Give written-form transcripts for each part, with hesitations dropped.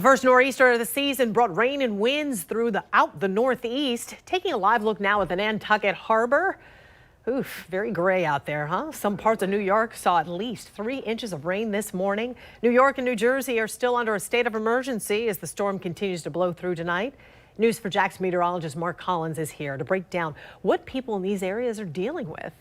First nor'easter of the season brought rain and winds through the northeast. Taking a live look now at the Nantucket Harbor. Oof, very gray out there, huh? Some parts of New York saw at least 3 inches of rain this morning. New York and New Jersey are still under a state of emergency as the storm continues to blow through tonight. News for Jax meteorologist Mark Collins is here to break down what people in these areas are dealing with.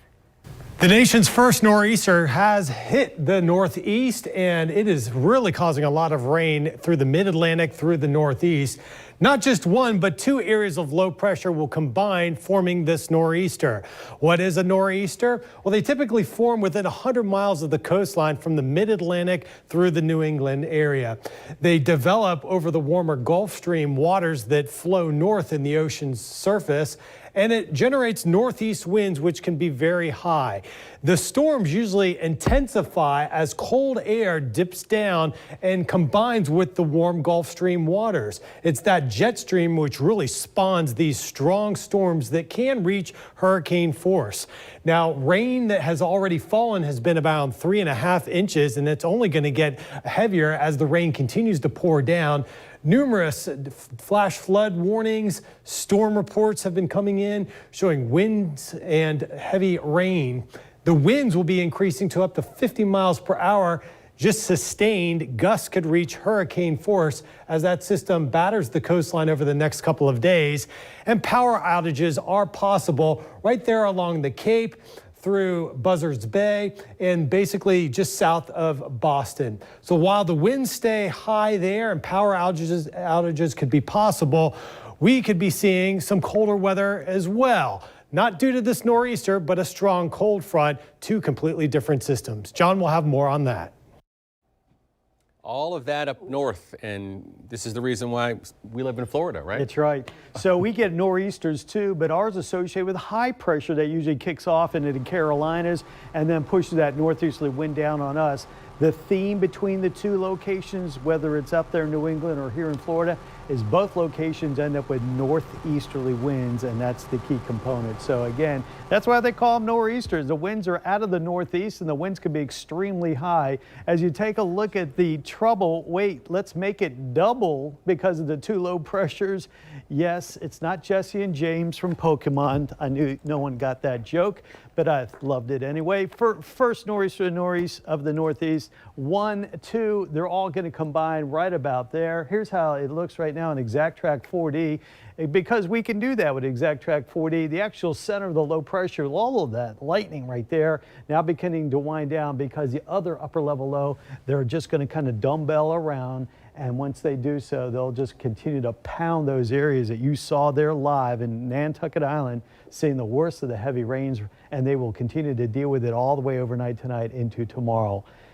The nation's first nor'easter has hit the northeast, and it is really causing a lot of rain through the mid-Atlantic, through the northeast. Not just one, but 2 areas of low pressure will combine, forming this nor'easter. What is a nor'easter? Well, they typically form within 100 miles of the coastline from the mid-Atlantic through the New England area. They develop over the warmer Gulf Stream waters that flow north in the ocean's surface, and it generates northeast winds, which can be very high. The storms usually intensify as cold air dips down and combines with the warm Gulf Stream waters. It's that jet stream which really spawns these strong storms that can reach hurricane force. Now, rain that has already fallen has been about 3.5 inches, and it's only going to get heavier as the rain continues to pour down. Numerous flash flood warnings, storm reports have been coming in showing winds and heavy rain. The winds will be increasing to up to 50 miles per hour. Just sustained gusts could reach hurricane force as that system batters the coastline over the next couple of days. And power outages are possible right there along the Cape, through Buzzards Bay, and basically just south of Boston. So while the winds stay high there and power outages could be possible, we could be seeing some colder weather as well. Not due to this nor'easter, but a strong cold front, 2 completely different systems. John will have more on that. All of that up north, and this is the reason why we live in Florida, right? That's right. So we get nor'easters too, but ours associated with high pressure that usually kicks off into the Carolinas and then pushes that northeasterly wind down on us. The theme between the 2 locations, whether it's up there in New England or here in Florida, is both locations end up with northeasterly winds, and that's the key component. So again, that's why they call them nor'easters. The winds are out of the northeast, and the winds can be extremely high. As you take a look at the trouble, wait, let's make it double because of the 2 low pressures. Yes, it's not Jesse and James from Pokemon. I knew no one got that joke, but I loved it anyway. First nor'easter nor'east of the northeast, 1, 2, they're all going to combine right about there. Here's how it looks right now in ExactTrack 4D. Because we can do that with ExactTrack 4D, the actual center of the low pressure, all of that lightning right there, now beginning to wind down because the other upper level low, they're just going to kind of dumbbell around. And once they do so, they'll just continue to pound those areas that you saw there live in Nantucket Island, seeing the worst of the heavy rains, and they will continue to deal with it all the way overnight tonight into tomorrow.